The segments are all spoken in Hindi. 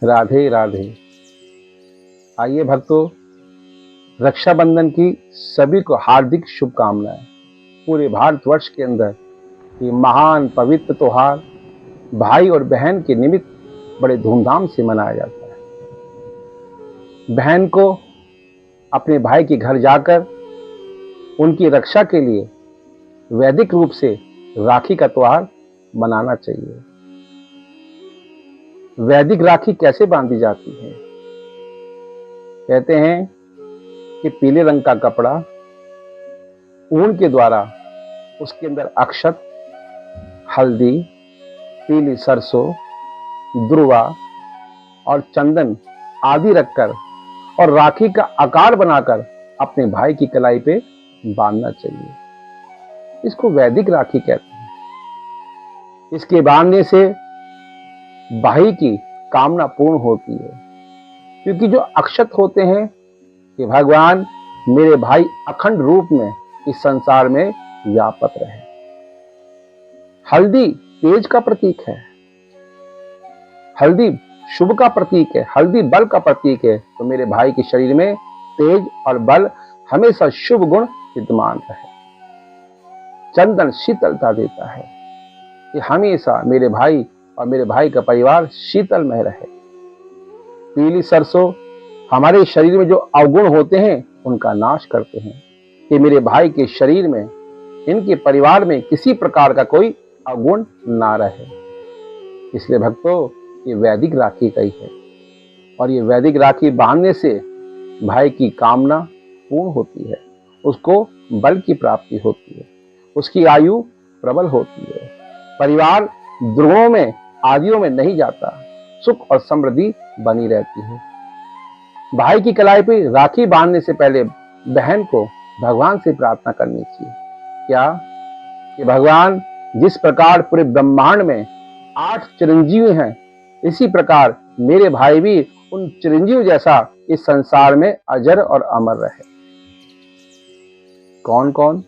राधे राधे। आइए भक्तों, रक्षाबंधन की सभी को हार्दिक शुभकामनाएं। पूरे भारतवर्ष के अंदर ये महान पवित्र त्योहार भाई और बहन के निमित्त बड़े धूमधाम से मनाया जाता है। बहन को अपने भाई के घर जाकर उनकी रक्षा के लिए वैदिक रूप से राखी का त्योहार मनाना चाहिए। वैदिक राखी कैसे बांधी जाती है? कहते हैं कि पीले रंग का कपड़ा ऊन के द्वारा उसके अंदर अक्षत, हल्दी, पीली सरसों, दुर्वा और चंदन आदि रखकर और राखी का आकार बनाकर अपने भाई की कलाई पे बांधना चाहिए। इसको वैदिक राखी कहते हैं। इसके बांधने से भाई की कामना पूर्ण होती है, क्योंकि जो अक्षत होते हैं कि भगवान मेरे भाई अखंड रूप में इस संसार में व्यापक रहे। हल्दी तेज का प्रतीक है, हल्दी शुभ का प्रतीक है, हल्दी बल का प्रतीक है। तो मेरे भाई के शरीर में तेज और बल हमेशा शुभ गुण विद्यमान रहे। चंदन शीतलता देता है कि हमेशा मेरे भाई और मेरे भाई का परिवार शीतलमय रहे। पीली सरसों हमारे शरीर में जो अवगुण होते हैं उनका नाश करते हैं कि मेरे भाई के शरीर में, इनके परिवार में किसी प्रकार का कोई अवगुण ना रहे। इसलिए भक्तों, ये वैदिक राखी का ही है और ये वैदिक राखी बांधने से भाई की कामना पूर्ण होती है, उसको बल की प्राप्ति होती है, उसकी आयु प्रबल होती है, परिवार दुर्गुणों में आदियों में नहीं जाता, सुख और समृद्धि बनी रहती है। भाई की कलाई पे राखी बांधने से पहले बहन को भगवान से प्रार्थना करनी चाहिए। क्या? कि भगवान, जिस प्रकार पूरे ब्रह्मांड में 8 चिरंजीवी हैं, इसी प्रकार मेरे भाई भी उन चिरंजीव जैसा इस संसार में अजर और अमर रहे। कौन कौन?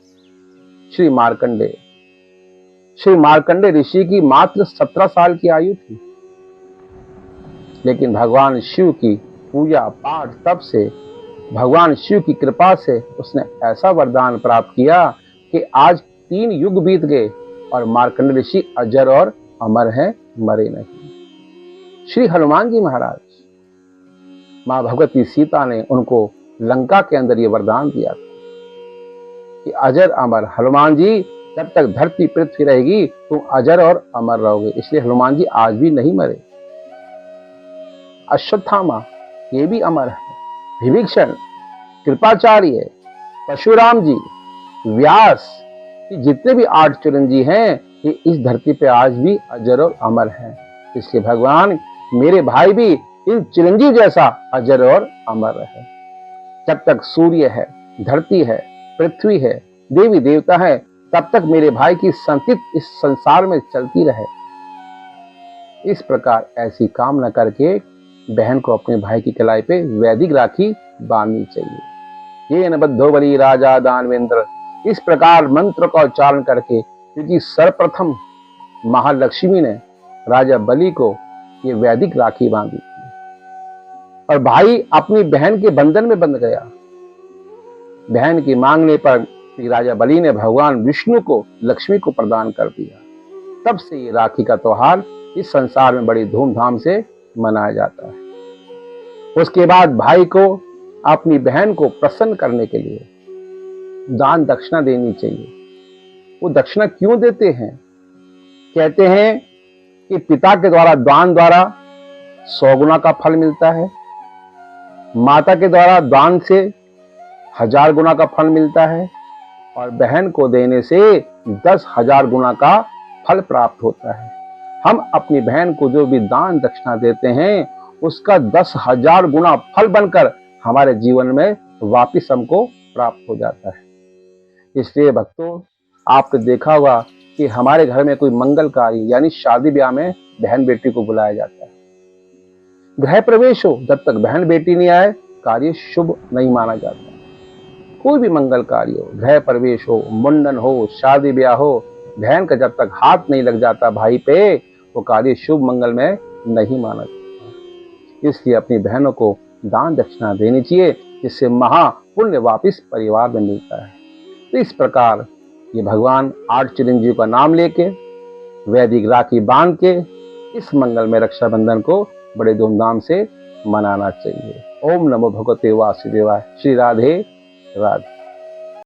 श्री मार्कंडेय। श्री मार्कंडेय ऋषि की मात्र 17 साल की आयु थी, लेकिन भगवान शिव की पूजा पाठ तप से, भगवान शिव की कृपा से उसने ऐसा वरदान प्राप्त किया कि आज 3 युग बीत गए और मार्कंडेय ऋषि अजर और अमर हैं, मरे नहीं। श्री हनुमान जी महाराज, मां भगवती सीता ने उनको लंका के अंदर ये वरदान दिया था कि अजर अमर हनुमान जी, जब तक धरती पृथ्वी रहेगी तुम अजर और अमर रहोगे। इसलिए हनुमान जी आज भी नहीं मरे। अश्वत्थामा ये भी अमर है, विभीषण, कृपाचार्य, परशुराम जी, व्यास, जितने भी 8 चिरंजी हैं ये इस धरती पे आज भी अजर और अमर हैं। इसलिए भगवान मेरे भाई भी इन चिरंजीव जैसा अजर और अमर रहे। जब तक सूर्य है, धरती है, पृथ्वी है, देवी देवता है, तब तक मेरे भाई की संतति इस संसार में चलती रहे। इस प्रकार ऐसी कामना करके बहन को अपने भाई की कलाई पे वैदिक राखी बांधनी चाहिए। ये नबद्धो बलि राजा दानवेंद्र, इस प्रकार मंत्र का उच्चारण करके, क्योंकि सर्वप्रथम महालक्ष्मी ने राजा बलि को ये वैदिक राखी बांधी थी और भाई अपनी बहन के बंधन में बंध गया। बहन की मांगने पर राजा बलि ने भगवान विष्णु को लक्ष्मी को प्रदान कर दिया। तब से ये राखी का त्योहार इस संसार में बड़ी धूमधाम से मनाया जाता है। उसके बाद भाई को अपनी बहन को प्रसन्न करने के लिए दान दक्षिणा देनी चाहिए। वो दक्षिणा क्यों देते हैं? कहते हैं कि पिता के द्वारा दान द्वारा 100 गुना का फल मिलता है, माता के द्वारा दान से 1000 गुना का फल मिलता है और बहन को देने से 10,000 गुना का फल प्राप्त होता है। हम अपनी बहन को जो भी दान दक्षिणा देते हैं उसका 10,000 गुना फल बनकर हमारे जीवन में वापिस हमको प्राप्त हो जाता है। इसलिए भक्तों, आपने देखा होगा कि हमारे घर में कोई मंगल कार्य यानी शादी ब्याह में बहन बेटी को बुलाया जाता है। गृह प्रवेश हो, जब तक बहन बेटी नहीं आए कार्य शुभ नहीं माना जाता। कोई भी मंगल कार्य हो, गृह प्रवेश हो, मुंडन हो, शादी ब्याह हो, बहन का जब तक हाथ नहीं लग जाता भाई पे, वो कार्य शुभ मंगल में नहीं माना जाता। इसलिए अपनी बहनों को दान दक्षिणा देनी चाहिए, जिससे महा पुण्य वापिस परिवार में मिलता है। तो इस प्रकार ये भगवान 8 चिरंजीव का नाम लेके वैदिक राखी बांध के इस मंगल में रक्षाबंधन को बड़े धूमधाम से मनाना चाहिए। ओम नमो भगवते वासुदेवाय। श्री राधे राधे।